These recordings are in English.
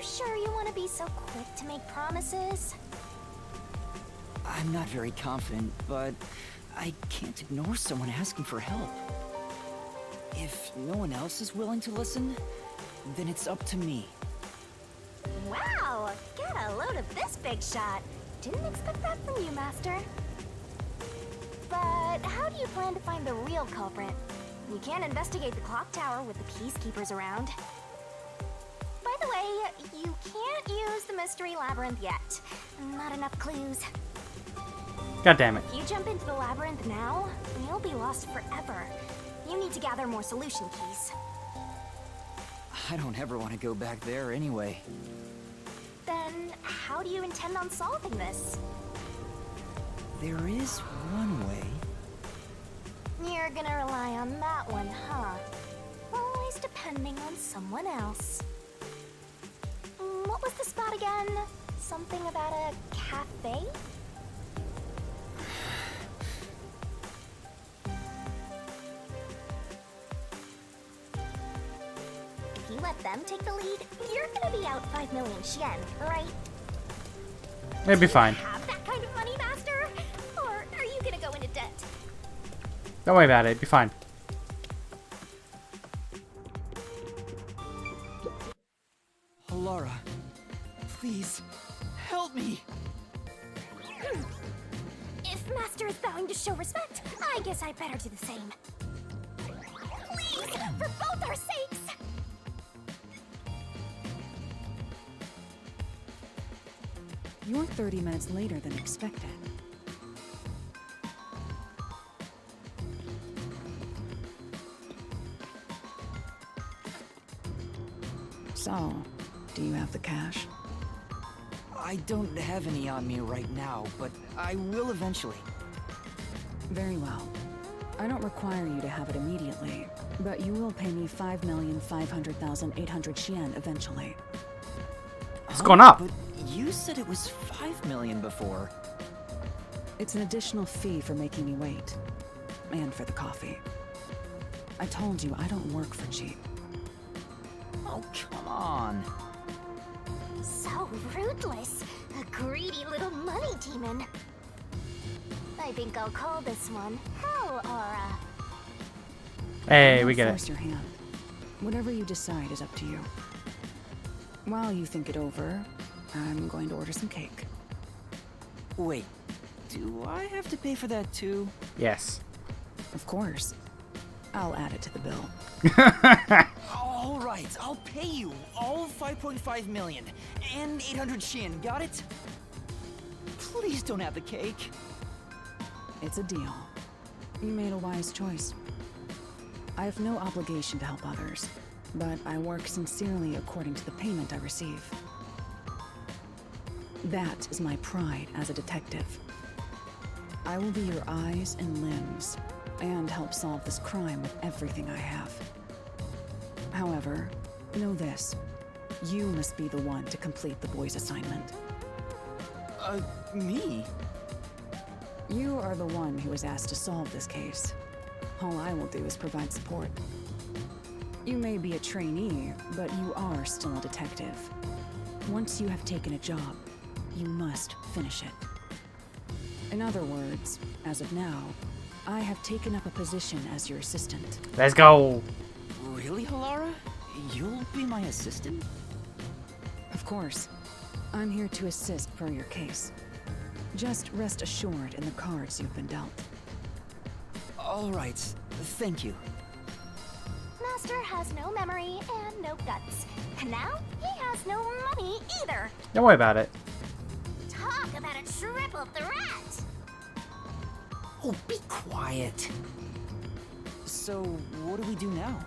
you sure you want to be so quick to make promises? I'm not very confident, but I can't ignore someone asking for help. If no one else is willing to listen, then it's up to me. Wow! Get a load of this big shot. Didn't expect that from you, Master. But how do you plan to find the real culprit? You can't investigate the clock tower with the peacekeepers around. By the way, you can't use the mystery labyrinth yet. Not enough clues. God damn it. If you jump into the labyrinth now, you'll be lost forever. You need to gather more solution keys. I don't ever want to go back there anyway. Then, how do you intend on solving this? There is one way. You're gonna rely on that one, huh? Always depending on someone else. What was the spot again? Something about a cafe? If you let them take the lead, you're gonna be out 5 million yen, right? It'll be fine. Have that kind of money, Master? Or are you gonna go into debt? Don't worry about it. It'll be fine. Alara, please, help me! If Master is vowing to show respect, I guess I better do the same. Please, for both our sakes! You're 30 minutes later than expected. So, do you have the cash? I don't have any on me right now, but I will eventually. Very well. I don't require you to have it immediately, but you will pay me 5,500,800 yen eventually. It's going up. But you said it was 5 million before. It's an additional fee for making me wait. And for the coffee. I told you I don't work for cheap. Oh, come on. So ruthless. A greedy little money demon. I think I'll call this one Hell Aura. Hey, we get Force it. your hand. Whatever you decide is up to you. While you think it over, I'm going to order some cake. Wait, do I have to pay for that too? Yes. Of course. I'll add it to the bill. All right, I'll pay you all 5.5 million and 800 shin, got it? Please don't have the cake. It's a deal. You made a wise choice. I have no obligation to help others, but I work sincerely according to the payment I receive. That is my pride as a detective. I will be your eyes and limbs, and help solve this crime with everything I have. However, know this. You must be the one to complete the boy's assignment. Me? You are the one who was asked to solve this case. All I will do is provide support. You may be a trainee, but you are still a detective. Once you have taken a job, you must finish it. In other words, as of now, I have taken up a position as your assistant. Let's go. Really, Halara? You'll be my assistant? Of course. I'm here to assist per your case. Just rest assured in the cards you've been dealt. All right, thank you. Master has no memory and no guts. And now, he has no money either. Don't worry about it. Talk about a triple threat! Oh, be quiet. So, what do we do now?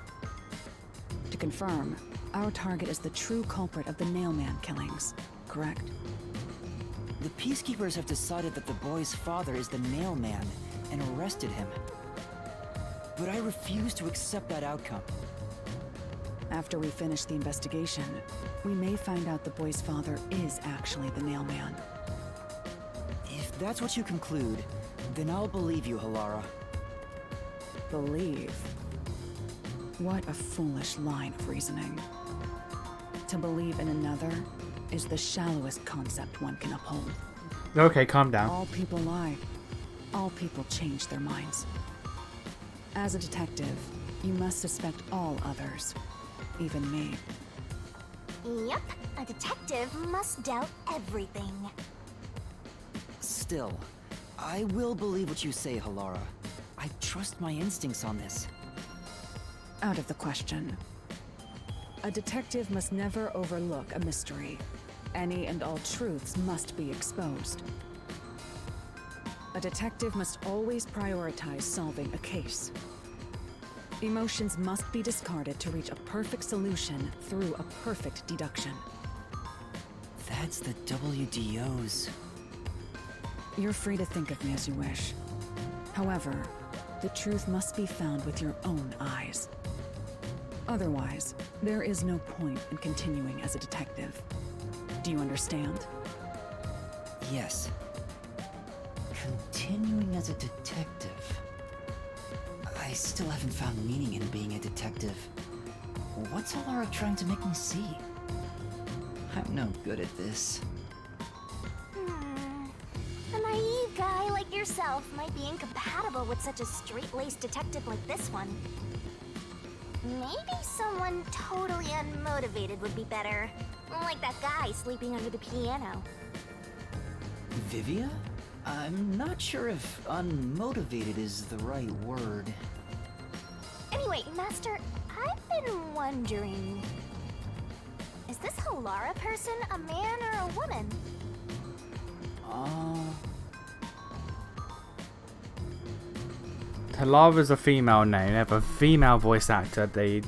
To confirm, our target is the true culprit of the Nailman killings, correct? The peacekeepers have decided that the boy's father is the Nailman and arrested him. But I refuse to accept that outcome. After we finish the investigation, we may find out the boy's father is actually the Nailman. If that's what you conclude, then I'll believe you, Halara. Believe? What a foolish line of reasoning. to believe in another is the shallowest concept one can uphold. Okay, calm down. All people lie. All people change their minds. As a detective, you must suspect all others, even me. Yep, a detective must doubt everything. Still, I will believe what you say, Halara. I trust my instincts on this. Out of the question. A detective must never overlook a mystery. Any and all truths must be exposed. A detective must always prioritize solving a case. Emotions must be discarded to reach a perfect solution through a perfect deduction. That's the WDOs. You're free to think of me as you wish. However, the truth must be found with your own eyes. Otherwise, there is no point in continuing as a detective. Do you understand? Yes. Continuing as a detective. I still haven't found meaning in being a detective. What's Halara trying to make me see? I'm no good at this. A naive guy like yourself might be incompatible with such a straight-laced detective like this one. Maybe someone totally unmotivated would be better. Like that guy sleeping under the piano. Vivia? I'm not sure if unmotivated is the right word. Anyway, Master, I've been wondering... Is this Halara person a man or a woman? Halara's a female name. They have a female voice actor. They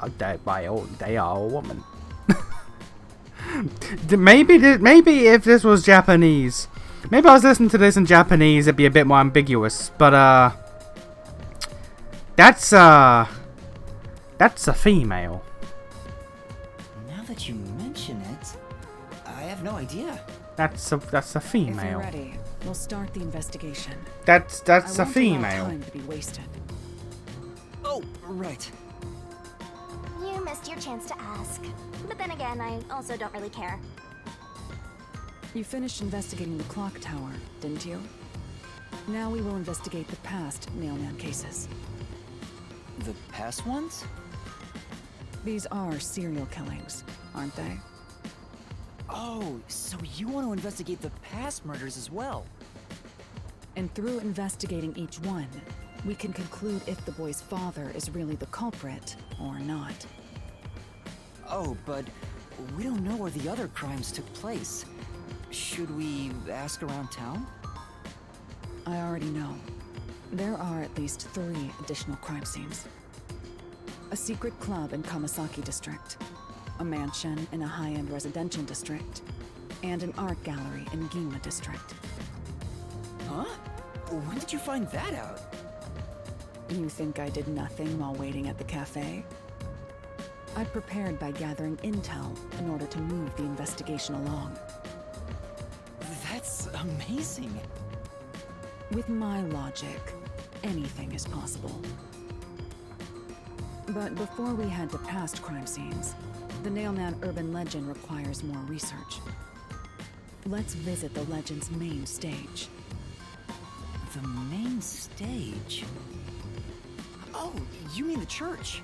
are a woman. Maybe if this was Japanese, maybe I was listening to this in Japanese, it'd be a bit more ambiguous. But that's a female. Now that you mention it, I have no idea. That's a If you're female. ready, we'll start the investigation. That's I a won't allow female. time to be wasted. Oh, right. You missed your chance to ask. But then again, I also don't really care. You finished investigating the clock tower, didn't you? Now we will investigate the past Nailman cases. The past ones? These are serial killings, aren't they? Oh, so you want to investigate the past murders as well? And through investigating each one, we can conclude if the boy's father is really the culprit or not. Oh, but we don't know where the other crimes took place. Should we ask around town? I already know. There are at least 3 additional crime scenes. A secret club in Kamasaki district, a mansion in a high-end residential district, and an art gallery in Ginma district. Huh? When did you find that out? You think I did nothing while waiting at the cafe? I prepared by gathering intel in order to move the investigation along. That's amazing. With my logic, anything is possible. But before we head to past crime scenes, the Nailman urban legend requires more research. Let's visit the legend's main stage. The main stage? Oh, you mean the church?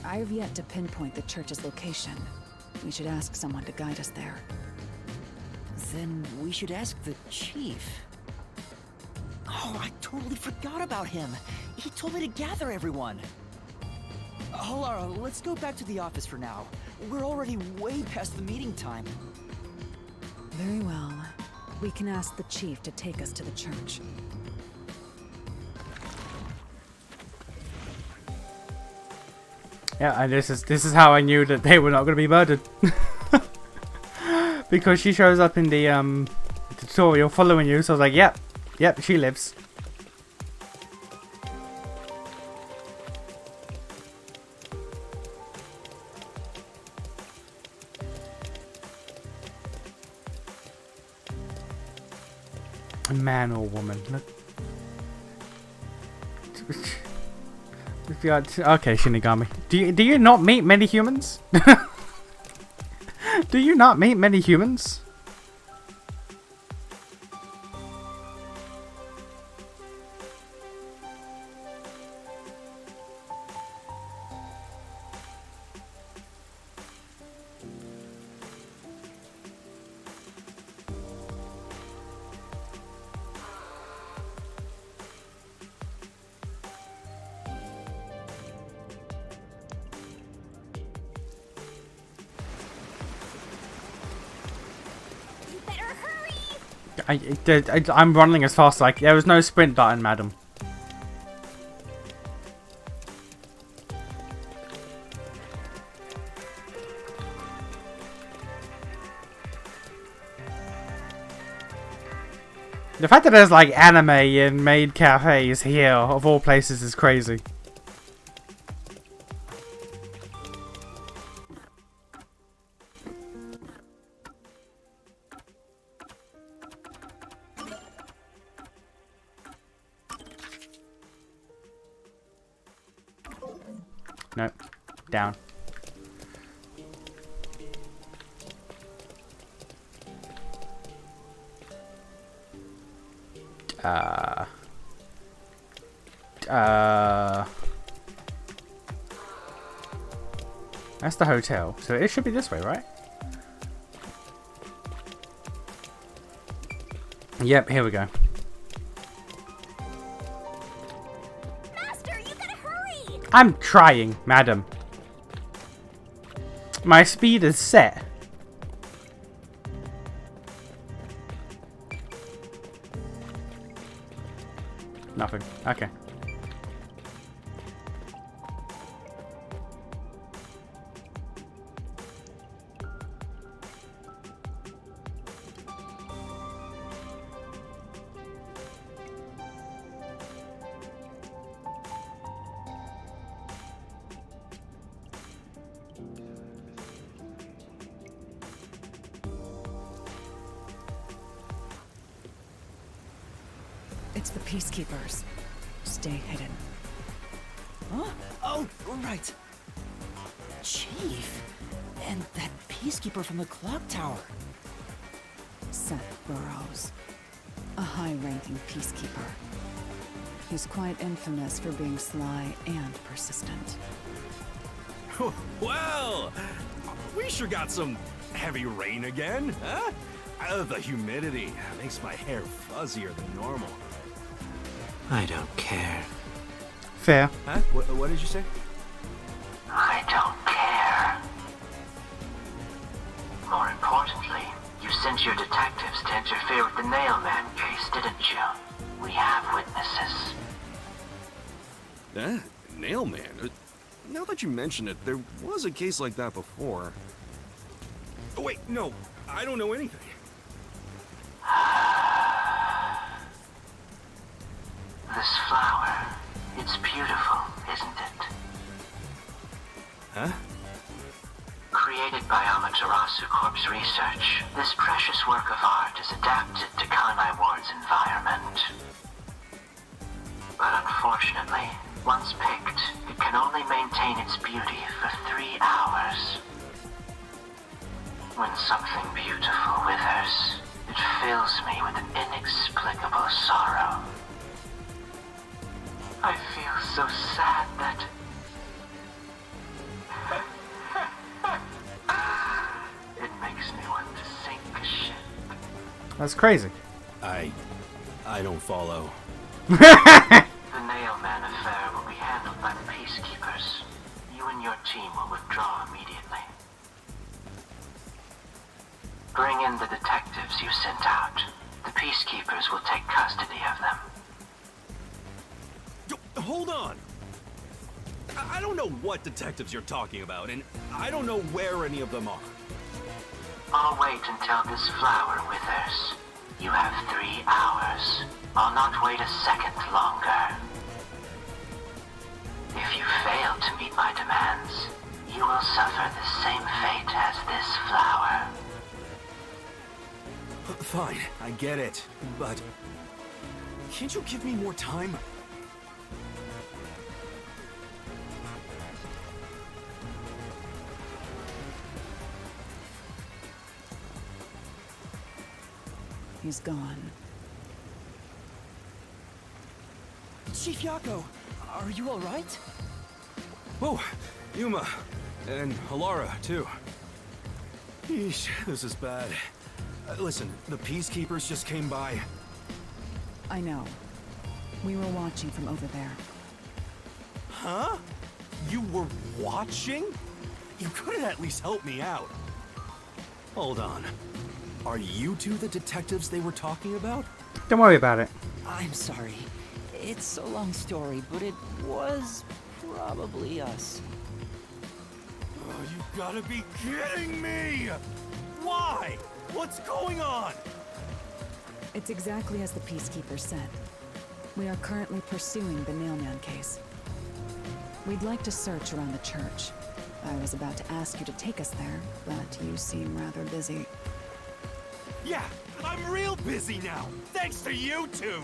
I have yet to pinpoint the church's location. We should ask someone to guide us there. Then we should ask the chief. Oh, I totally forgot about him. He told me to gather everyone. Halara, let's go back to the office for now. We're already way past the meeting time. Very well. We can ask the chief to take us to the church. Yeah, and this is how I knew that they were not going to be murdered. Because she shows up in the tutorial following you, so I was like, yep, she lives. A man or woman? Look. Okay, Shinigami. Do you not meet many humans? Do you not meet many humans? You better hurry! I'm running as fast as I can. There was no sprint button, madam. The fact that there's like anime in maid cafes here, of all places, is crazy. Nope. Down. That's the hotel. So it should be this way, right? Yep, here we go. Master, you gotta hurry! I'm trying, madam. My speed is set. Nothing. Okay. It's the Peacekeepers. Stay hidden. Huh? Oh, right. Chief. And that peacekeeper from the clock tower. Seth Burrows. A high-ranking Peacekeeper. He's quite infamous for being sly and persistent. Well, we sure got some heavy rain again, huh? The humidity makes my hair fuzzier than normal. I don't care. Fair. Huh? What did you say? I don't care. More importantly, you sent your detectives to interfere with the Nailman case, didn't you? We have witnesses. Nailman? Now that you mention it, there was a case like that before. Oh, wait, no, I don't know anything. This flower, it's beautiful, isn't it? Huh? Created by Amaterasu Corp's research, this precious work of art is adapted to Kanai Ward's environment. But unfortunately, once picked, it can only maintain its beauty for 3 hours. When something beautiful withers, it fills me with an inexplicable sorrow. I feel so sad that... It makes me want to sink a ship. That's crazy. I don't follow. The Nailman affair will be handled by the Peacekeepers. You and your team will withdraw immediately. Bring in the detectives you sent out. The Peacekeepers will take custody of them. Hold on! I don't know what detectives you're talking about, and I don't know where any of them are. I'll wait until this flower withers. You have 3 hours. I'll not wait a second longer. If you fail to meet my demands, you will suffer the same fate as this flower. Fine, I get it, but... Can't you give me more time? He's gone. Chief Yako, are you alright? Oh, Yuma. And Halara, too. Yeesh, this is bad. Listen, the Peacekeepers just came by. I know. We were watching from over there. Huh? You were watching? You could have at least helped me out. Hold on. Are you two the detectives they were talking about? Don't worry about it. I'm sorry. It's a long story, but it was probably us. Oh, you gotta be kidding me! Why? What's going on? It's exactly as the Peacekeeper said. We are currently pursuing the Nailman case. We'd like to search around the church. I was about to ask you to take us there, but you seem rather busy. Yeah, I'm real busy now, thanks to you two!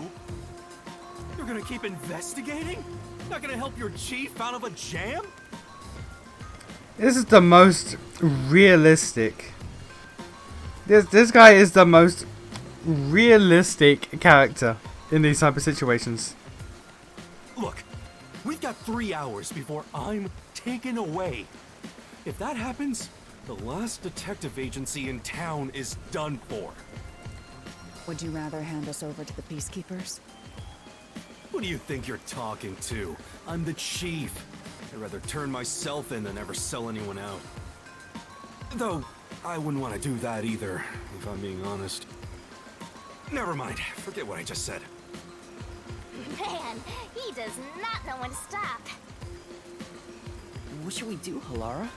You're gonna keep investigating? Not gonna help your chief out of a jam? This is the most realistic. This guy is the most realistic character in these type of situations. Look, we've got 3 hours before I'm taken away. If that happens, the last detective agency in town is done for. Would you rather hand us over to the Peacekeepers? Who do you think you're talking to? I'm the chief. I'd rather turn myself in than ever sell anyone out. Though, I wouldn't want to do that either, if I'm being honest. Never mind, forget what I just said. Man, he does not know when to stop. What should we do, Halara?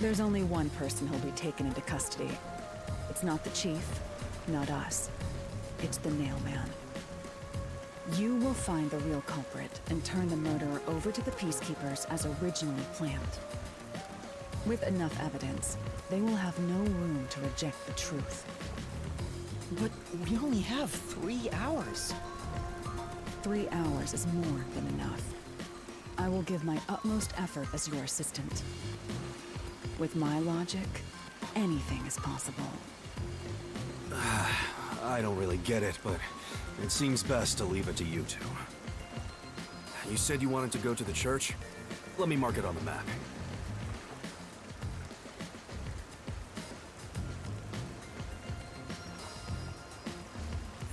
There's only one person who'll be taken into custody. It's not the chief, not us. It's the Nailman. You will find the real culprit and turn the murderer over to the Peacekeepers as originally planned. With enough evidence, they will have no room to reject the truth. But we only have 3 hours. 3 hours is more than enough. I will give my utmost effort as your assistant. With my logic, anything is possible. I don't really get it, but it seems best to leave it to you two. You said you wanted to go to the church? Let me mark it on the map.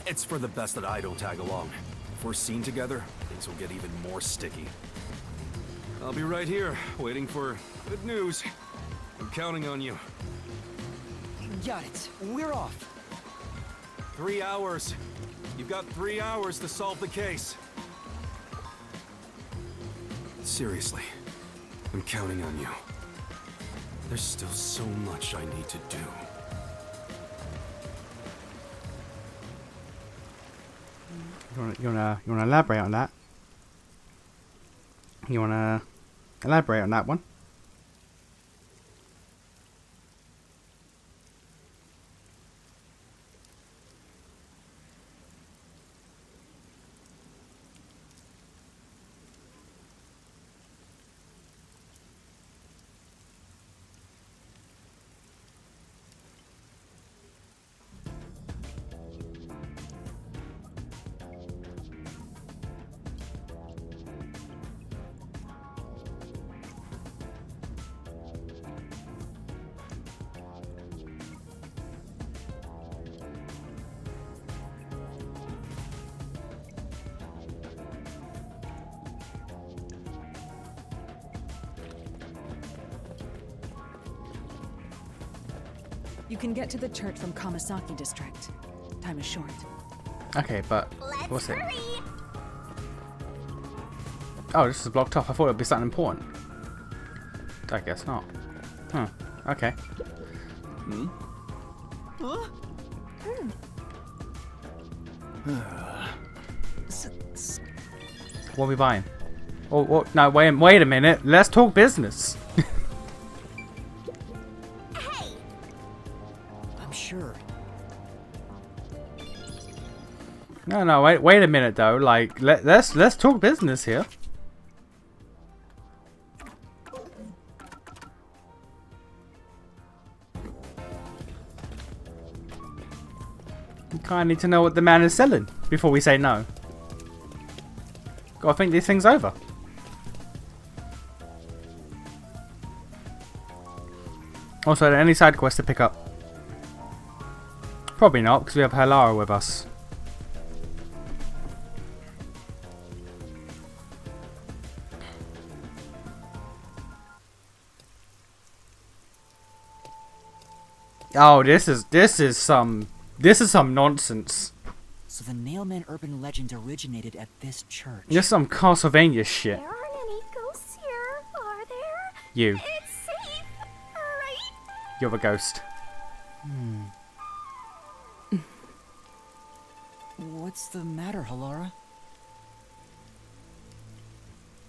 It's for the best that I don't tag along. If we're seen together, things will get even more sticky. I'll be right here, waiting for good news. I'm counting on you. Got it. We're off. 3 hours. You've got 3 hours to solve the case. Seriously, I'm counting on you. There's still so much I need to do. You wanna elaborate on that? You wanna elaborate on that one? You can get to the church from Kamasaki district. Time is short. Okay, but Let's what's it? hurry! Oh, this is blocked off. I thought it'd be something important. I guess not. Huh. Okay. What are we buying? Oh, no, wait a minute. Let's talk business. Hey! I'm sure. No, wait a minute though. Like, let's talk business here. Kinda need to know what the man is selling before we say no. Gotta think these things over. Also, are there any side quests to pick up? Probably not, because we have Halara with us. Oh, this is some nonsense. So the Nailman urban legend originated at this church. Just some Castlevania shit. There aren't any ghosts here, are there? You. It's safe, right? You're a ghost. What's the matter, Halara?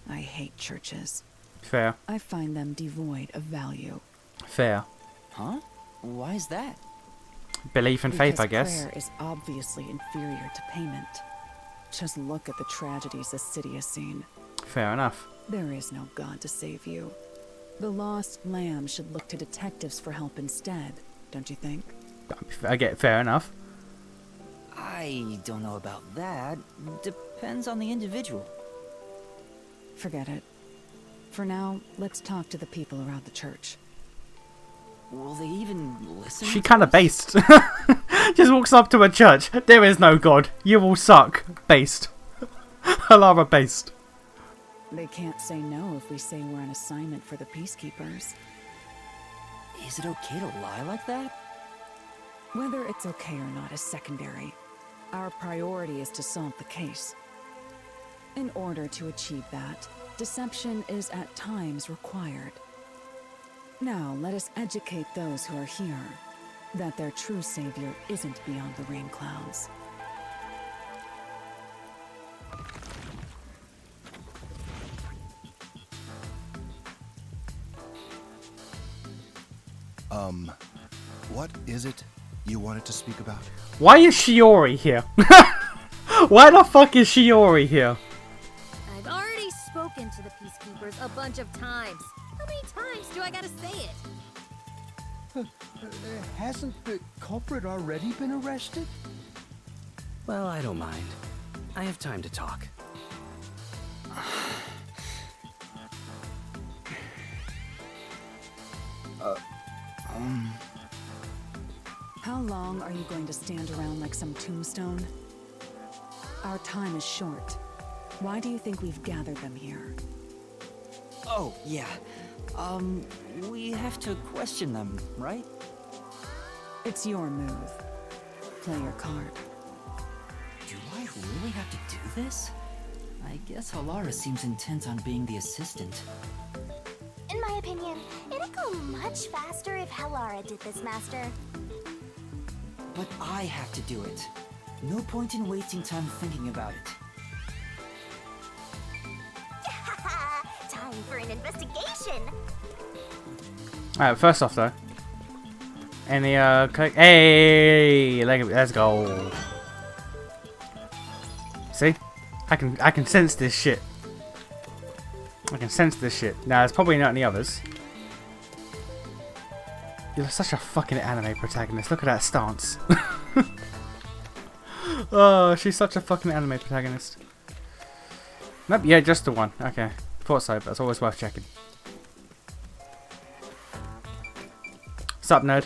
I hate churches. Fair. I find them devoid of value. Fair. Huh? Why is that? Belief and faith, Because I guess. prayer is obviously inferior to payment. Just look at the tragedies the city has seen. Fair enough. There is no God to save you. The lost lamb should look to detectives for help instead, don't you think? I get fair enough. I don't know about that. Depends on the individual. Forget it. For now, let's talk to the people around the church. Will they even listen? She to kind of us? based. Just walks up to a church. There is no God. You all suck. Based. Halara based. They can't say no if we say we're on assignment for the peacekeepers. Is it okay to lie like that? Whether it's okay or not is secondary. Our priority is to solve the case. In order to achieve that, deception is at times required. Now, let us educate those who are here that their true savior isn't beyond the rain clouds. What is it you wanted to speak about? Why is Shiori here? Why the fuck is Shiori here? I've already spoken to the peacekeepers a bunch of times. How many times do I gotta say it? Hasn't the culprit already been arrested? Well, I don't mind. I have time to talk. How long are you going to stand around like some tombstone? Our time is short. Why do you think we've gathered them here? Oh, yeah. We have to question them, right? It's your move. Play your card. Do I really have to do this? I guess Halara seems intent on being the assistant. In my opinion, it'd go much faster if Halara did this, Master. But I have to do it. No point in wasting time thinking about it. Time for an investigation. Alright, first off though. Any hey, let's go. See? I can sense this shit. I can sense this shit. Now there's probably not any others. You're such a fucking anime protagonist. Look at that stance. Oh, she's such a fucking anime protagonist. Nope, yeah, just the one. Okay. Thought so, but it's always worth checking. What's up, nerd?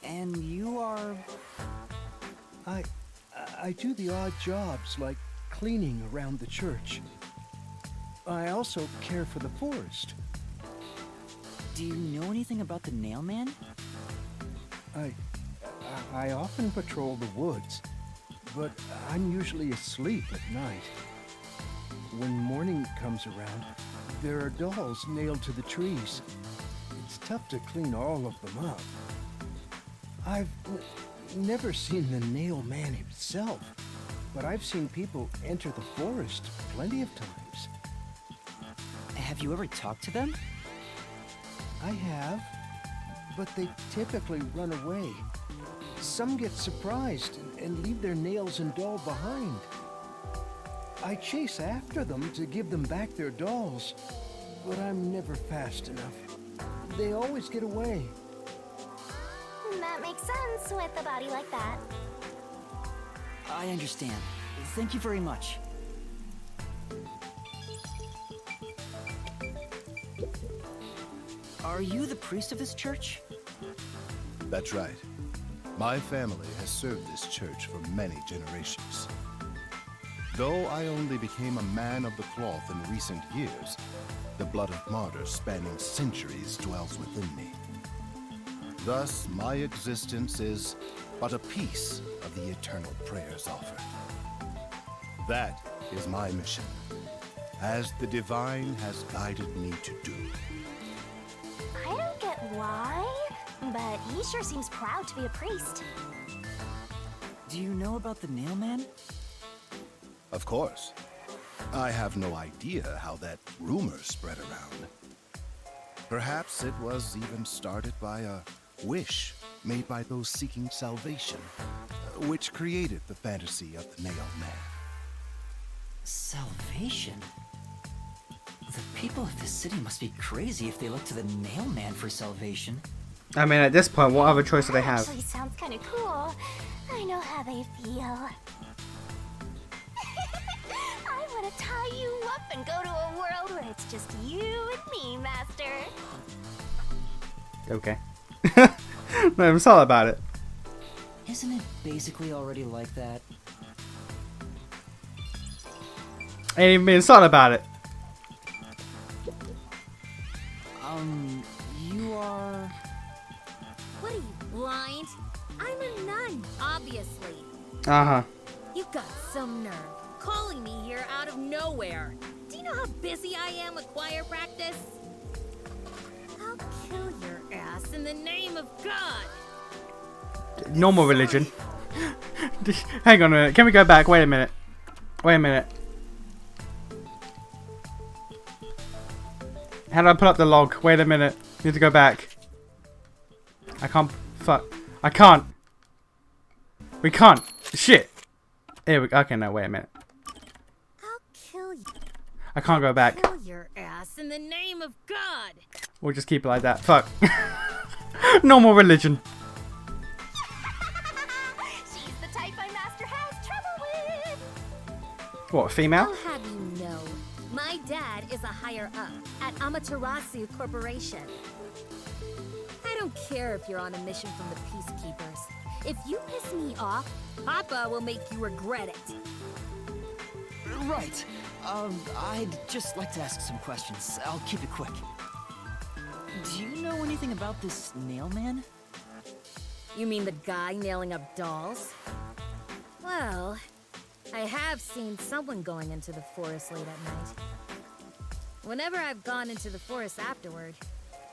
And you are... I do the odd jobs like cleaning around the church. I also care for the forest. Do you know anything about the Nailman? I often patrol the woods, but I'm usually asleep at night. When morning comes around, there are dolls nailed to the trees. It's tough to clean all of them up. I've never seen the Nail Man himself, but I've seen people enter the forest plenty of times. Have you ever talked to them? I have, but they typically run away. Some get surprised and leave their nails and doll behind. I chase after them to give them back their dolls, but I'm never fast enough. They always get away. That makes sense with a body like that. I understand. Thank you very much. Are you the priest of this church? That's right. My family has served this church for many generations. Though I only became a man of the cloth in recent years, the blood of martyrs spanning centuries dwells within me. Thus, my existence is but a piece of the eternal prayers offered. That is my mission, as the divine has guided me to do. I don't get why, but he sure seems proud to be a priest. Do you know about the Nailman? Of course. I have no idea how that rumor spread around. Perhaps it was even started by a wish made by those seeking salvation, which created the fantasy of the Nailed Man. Salvation? The people of this city must be crazy if they look to the Nailman for salvation. I mean, at this point, what other choice do they have? Actually sounds kind of cool. I know how they feel. I want to tie you up and go to a world where it's just you and me, Master. Okay. No, I'm sorry about it. Isn't it basically already like that? Ain't even being sorry about it. You are... What are you, blind? I'm a nun, obviously. Uh-huh. You've got some nerve calling me here out of nowhere. Do you know how busy I am with choir practice? I'll kill your ass in the name of God. Normal religion. Hang on a minute. Can we go back? Wait a minute. Wait a minute. How do I put up the log? Wait a minute. Need to go back. I can't. Fuck. I can't. We can't. Shit. Here we go. Okay, no, wait a minute. I'll kill you. I can't go back. Kill your ass in the name of God. We'll just keep it like that. Fuck. Normal religion. She's the type my master has trouble with. What, female? I'll have you know, my dad is a higher up at Amaterasu Corporation. I don't care if you're on a mission from the Peacekeepers. If you piss me off, Papa will make you regret it. Right. I'd just like to ask some questions. I'll keep it quick. Do you know anything about this Nailman? You mean the guy nailing up dolls? Well, I have seen someone going into the forest late at night. Whenever I've gone into the forest afterward,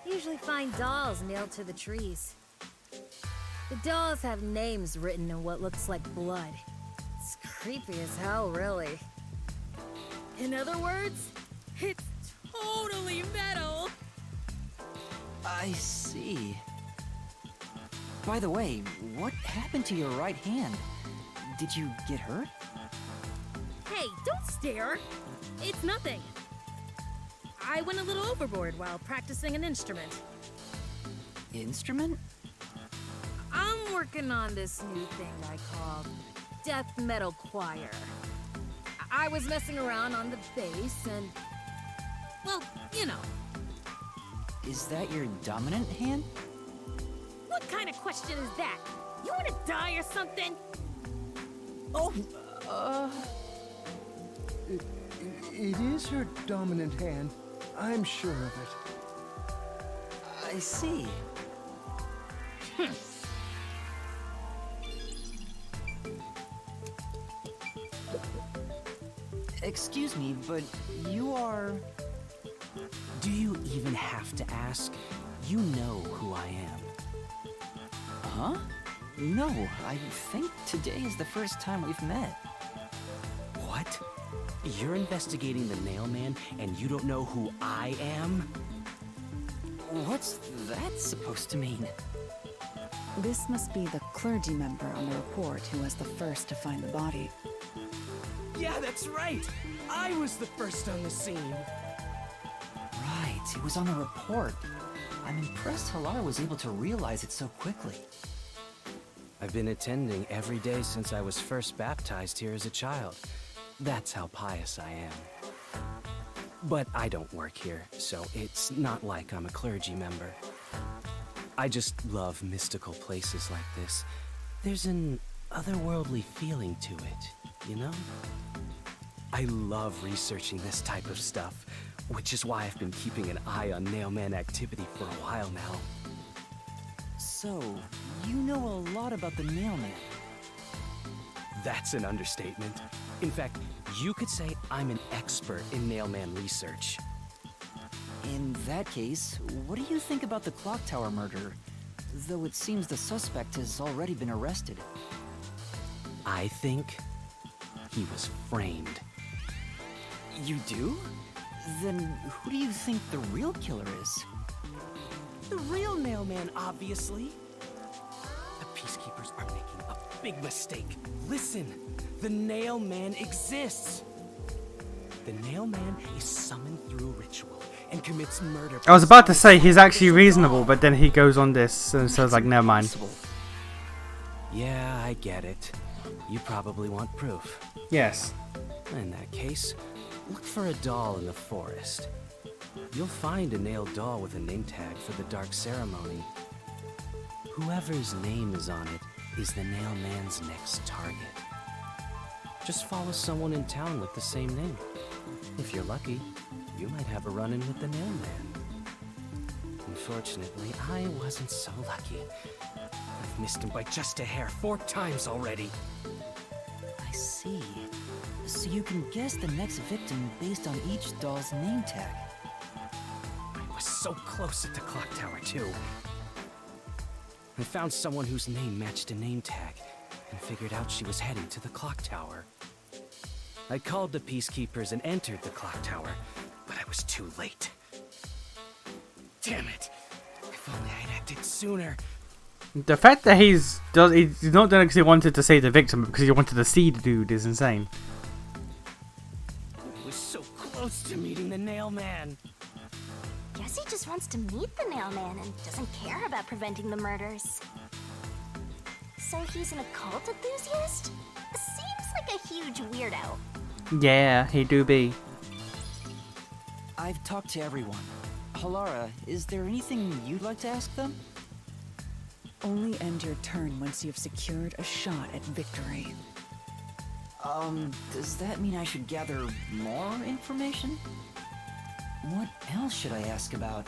usually find dolls nailed to the trees. The dolls have names written in what looks like blood. It's creepy as hell, really. In other words, it's totally metal. I see. By the way, what happened to your right hand? Did you get hurt? Hey, don't stare. It's nothing. I went a little overboard while practicing an instrument. Instrument? I'm working on this new thing I call death metal choir. I was messing around on the bass and, well, you know. Is that your dominant hand? What kind of question is that? You want to die or something? Oh, It is her dominant hand. I'm sure of it. I see. Excuse me, but you are... Do you even have to ask? You know who I am. Huh? No, I think today is the first time we've met. What? You're investigating the Nailman and you don't know who I am? What's that supposed to mean? This must be the clergy member on the report who was the first to find the body. Yeah, that's right! I was the first on the scene! Right, it was on the report. I'm impressed Halar was able to realize it so quickly. I've been attending every day since I was first baptized here as a child. That's how pious I am. But I don't work here, so it's not like I'm a clergy member. I just love mystical places like this. There's an otherworldly feeling to it, you know? I love researching this type of stuff, which is why I've been keeping an eye on Nailman activity for a while now. So, you know a lot about the Nailman. That's an understatement. In fact, you could say I'm an expert in Nailman research. In that case, what do you think about the clock tower murder? Though it seems the suspect has already been arrested. I think he was framed. You do? Then who do you think the real killer is? The real Nailman, obviously. The Peacekeepers are making a big mistake. Listen, the Nailman exists. The Nailman is summoned through ritual and commits murder. I was about to say he's actually reasonable, but then he goes on this and says like, never mind. Yeah, I get it. You probably want proof. Yes. In that case, look for a doll in the forest. You'll find a nailed doll with a name tag for the Dark Ceremony. Whoever's name is on it is the Nailman's next target. Just follow someone in town with the same name. If you're lucky, you might have a run-in with the Nailman. Unfortunately, I wasn't so lucky. I've missed him by just a hair 4 times already. I see. So you can guess the next victim based on each doll's name tag. I was so close at the clock tower, too. I found someone whose name matched a name tag and figured out she was heading to the clock tower. I called the Peacekeepers and entered the clock tower, but I was too late. Damn it! If only I'd acted sooner. The fact that he's not done it because he wanted to save the victim, but because he wanted to see the dude is insane. I was so close to meeting the Nailman. Guess he just wants to meet the Nailman and doesn't care about preventing the murders. So he's an occult enthusiast? Seems like a huge weirdo. Yeah, he do be. I've talked to everyone. Halara, is there anything you'd like to ask them? Only end your turn once you've secured a shot at victory. Does that mean I should gather more information? What else should I ask about?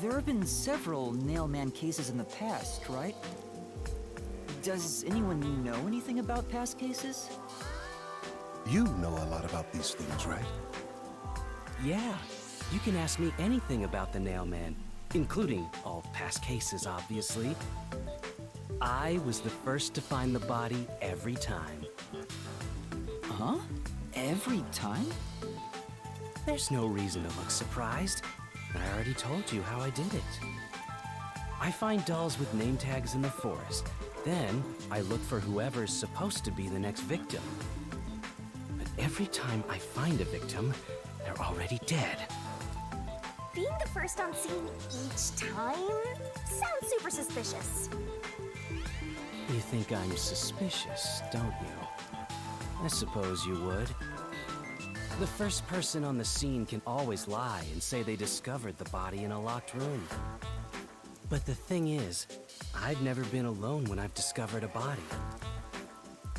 There have been several Nailman cases in the past, right? Does anyone know anything about past cases? You know a lot about these things, right? Yeah, you can ask me anything about the Nailman, including all past cases, obviously. I was the first to find the body every time. Huh? Every time? There's no reason to look surprised. I already told you how I did it. I find dolls with name tags in the forest. Then, I look for whoever's supposed to be the next victim. But every time I find a victim, they're already dead. Being the first on scene each time sounds super suspicious. You think I'm suspicious, don't you? I suppose you would. The first person on the scene can always lie and say they discovered the body in a locked room. But the thing is, I've never been alone when I've discovered a body.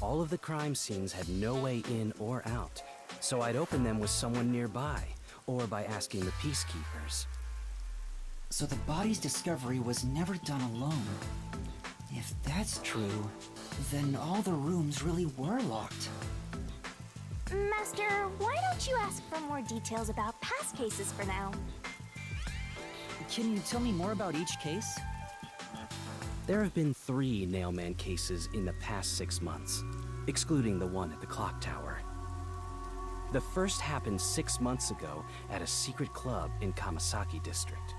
All of the crime scenes had no way in or out, so I'd open them with someone nearby, or by asking the Peacekeepers. So the body's discovery was never done alone. If that's true, then all the rooms really were locked. Master, why don't you ask for more details about past cases for now? Can you tell me more about each case? There have been 3 Nailman cases in the past 6 months, excluding the one at the clock tower. The first happened 6 months ago at a secret club in Kamasaki district.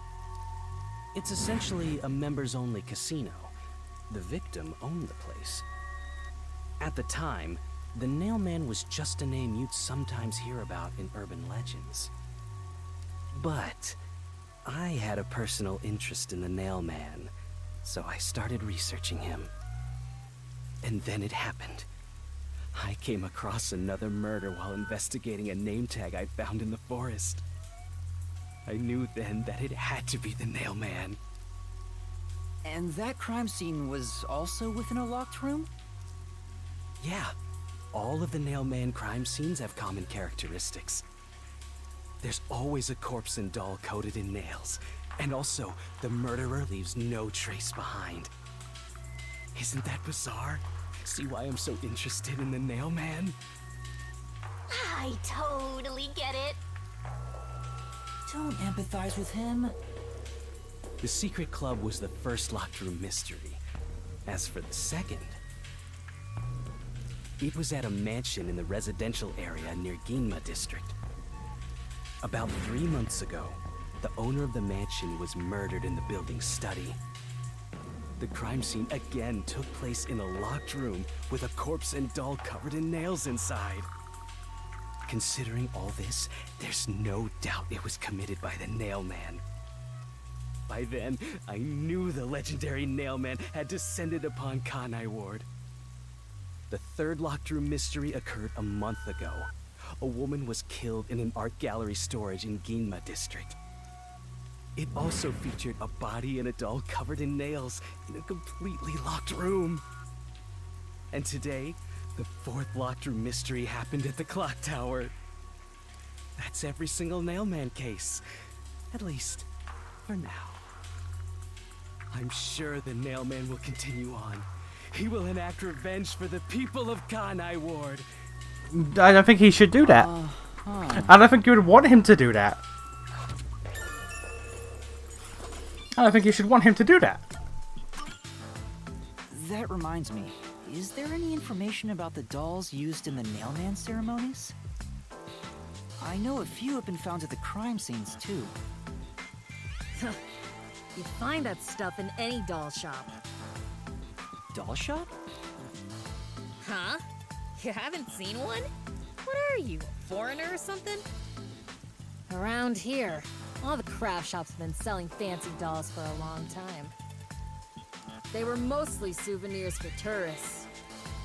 It's essentially a members-only casino. The victim owned the place. At the time, the Nailman was just a name you'd sometimes hear about in urban legends. But I had a personal interest in the Nail Man, so I started researching him. And then it happened. I came across another murder while investigating a name tag I found in the forest. I knew then that it had to be the Nail Man. And that crime scene was also within a locked room? Yeah, all of the Nail Man crime scenes have common characteristics. There's always a corpse and doll coated in nails, and also the murderer leaves no trace behind. Isn't that bizarre? See why I'm so interested in the Nail Man? I totally get it. Don't empathize with him. The secret club was the first locked room mystery. As for the second, it was at a mansion in the residential area near Ginma district. About 3 months ago, the owner of the mansion was murdered in the building's study. The crime scene again took place in a locked room with a corpse and doll covered in nails inside. Considering all this, there's no doubt it was committed by the Nail Man. By then, I knew the legendary Nail Man had descended upon Kanai Ward. The third locked room mystery occurred a month ago. A woman was killed in an art gallery storage in Ginma district. It also featured a body and a doll covered in nails in a completely locked room. And today, the fourth locked room mystery happened at the clock tower. That's every single Nail Man case. At least, for now. I'm sure the Nail Man will continue on. He will enact revenge for the people of Kanai Ward. I don't think he should do that. I don't think you would want him to do that. I don't think you should want him to do that. That reminds me, is there any information about the dolls used in the Nail Man ceremonies? I know a few have been found at the crime scenes too. You'd find that stuff in any doll shop. Doll shop? Huh? You haven't seen one? What are you, a foreigner or something? Around here, all the craft shops have been selling fancy dolls for a long time. They were mostly souvenirs for tourists,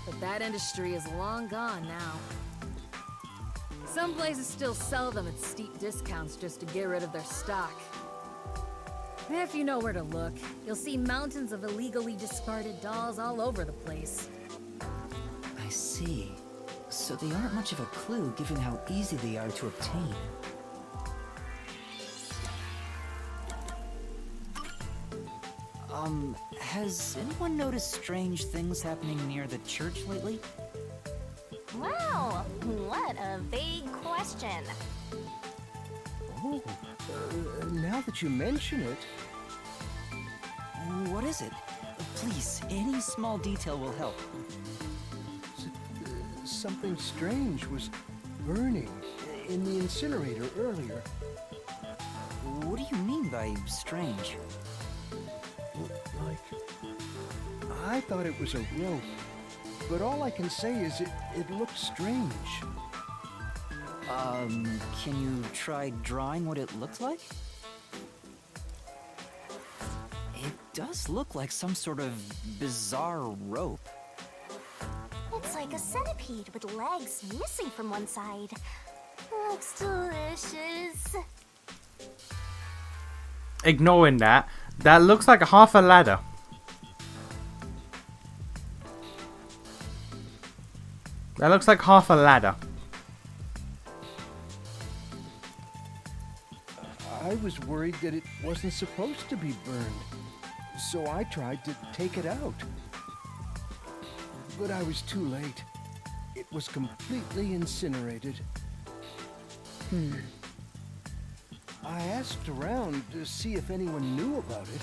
but that industry is long gone now. Some places still sell them at steep discounts just to get rid of their stock. If you know where to look, you'll see mountains of illegally discarded dolls all over the place. I see. So they aren't much of a clue given how easy they are to obtain. Has anyone noticed strange things happening near the church lately? Wow, what a vague question. Oh, now that you mention it, What is it? Please, any small detail will help. something strange was burning in the incinerator earlier. What do you mean by strange? Like, I thought it was a rope, but all I can say is it looked strange. Can you try drawing what it looked like? It does look like some sort of bizarre rope. It's like a centipede with legs missing from one side. Looks delicious. Ignoring that, that looks like half a ladder. That looks like half a ladder. I was worried that it wasn't supposed to be burned, so I tried to take it out. But I was too late. It was completely incinerated. I asked around to see if anyone knew about it,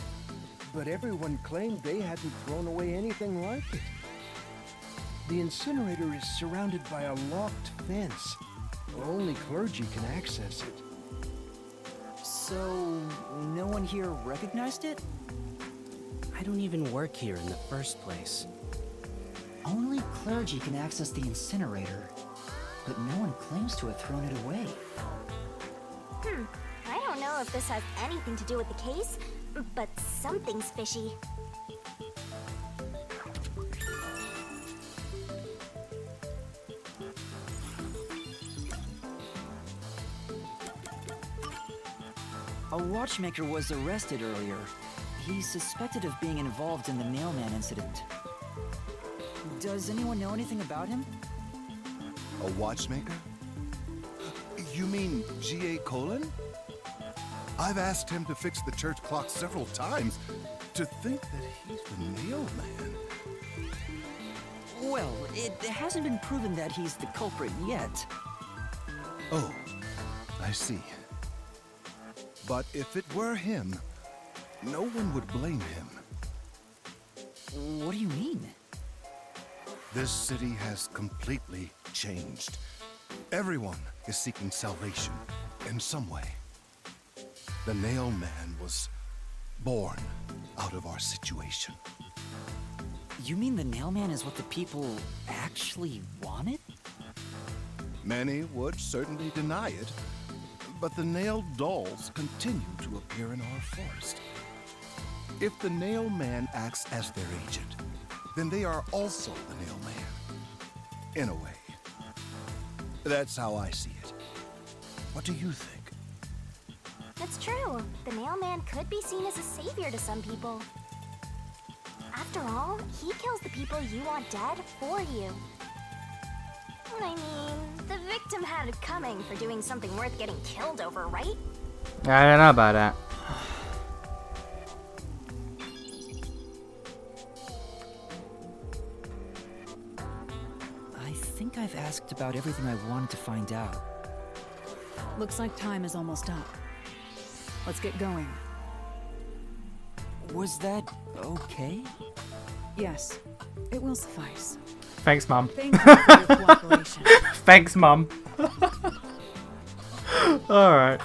but everyone claimed they hadn't thrown away anything like it. The incinerator is surrounded by a locked fence. Only clergy can access it. So, no one here recognized it? I don't even work here in the first place. Only clergy can access the incinerator, but no one claims to have thrown it away. I don't know if this has anything to do with the case, but something's fishy. A watchmaker was arrested earlier. He's suspected of being involved in the mailman incident. Does anyone know anything about him? A watchmaker? You mean G.A. Colon? I've asked him to fix the church clock several times. To think that he's the mailman. Well, it hasn't been proven that he's the culprit yet. Oh, I see. But if it were him, no one would blame him. What do you mean? This city has completely changed. Everyone is seeking salvation in some way. The Nail Man was born out of our situation. You mean the Nailman is what the people actually wanted? Many would certainly deny it, but the nailed dolls continue to appear in our forest. If the Nail Man acts as their agent, then they are also the Nail Man. In a way. That's how I see it. What do you think? It's true. The mailman could be seen as a savior to some people. After all, he kills the people you want dead for you. I mean, the victim had it coming for doing something worth getting killed over, right? I don't know about that. I think I've asked about everything I wanted to find out. Looks like time is almost up. Let's get going. Was that okay? Yes, it will suffice. Thanks, Mom. Thank you for your cooperation. Thanks, Mom. Alright.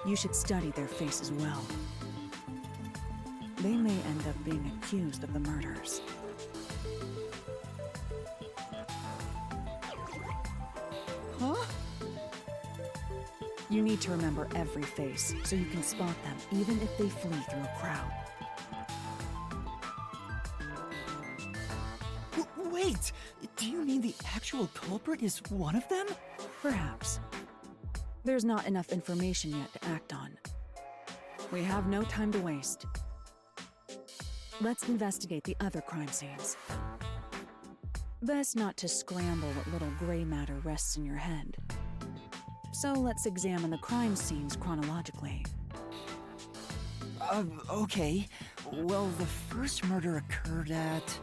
You should study their faces well. They may end up being accused of the murders. Huh? You need to remember every face, so you can spot them, even if they flee through a crowd. Wait! Do you mean the actual culprit is one of them? Perhaps. There's not enough information yet to act on. We have no time to waste. Let's investigate the other crime scenes. Best not to scramble what little gray matter rests in your head. So let's examine the crime scenes chronologically. Okay. Well, the first murder occurred at...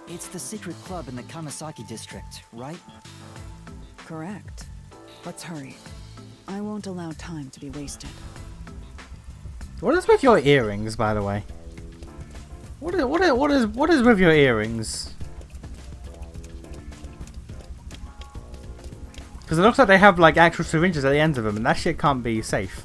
It's the secret club in the Kamasaki district, right? Correct. Let's hurry. I won't allow time to be wasted. What is with your earrings, by the way? What is with your earrings? Because it looks like they have like actual syringes at the ends of them, and that shit can't be safe.